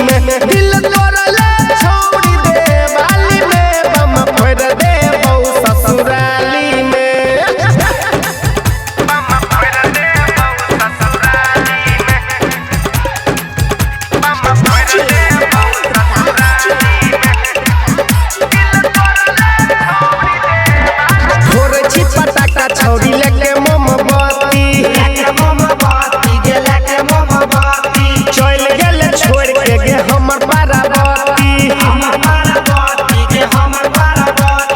में दिल तोड़ले छोड़ी दे वाली में बम फोड़ दे बहु ससुराली में बम फोड़ दे बहु ससुराली में बम फोड़ दे बहु ससुराली में दिल तोड़ले छोड़ी दे थोड़े छी पटाखा छोड़ी लेके मोमबत्ती चल गेले छोड़ के गे हमर बाराबती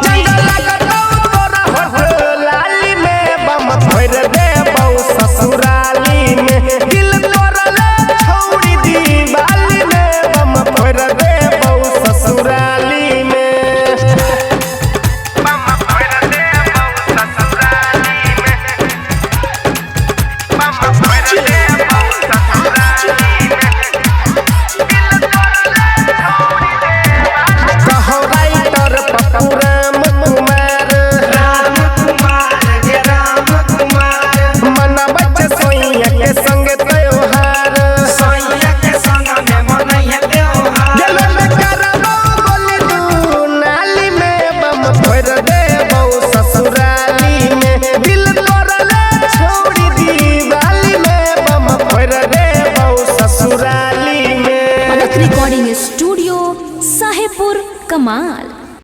जंगल लगतौ तोरा हो लाली में बम फोड़ दे बहु ससुराली में दिल तोड़ले छोड़ी दी वाली में बम फोड़ दे बहु ससुराली में बम फोड़ दे बहु ससुराली में बम फोड़ दे बहु ससुराली में कहो राइटर पप्पू राम कुमार मनबच सोइया के संग त्योहार गेलो में करबो बोली दू नाली में बम फोड़ दे बहु ससुराली में दिल तोड़ले छोड़ी दी वाली में बम फोड़ दे बहु ससुराली में रिकॉर्डिंग स्टूडियो साहेबपुर कमाल।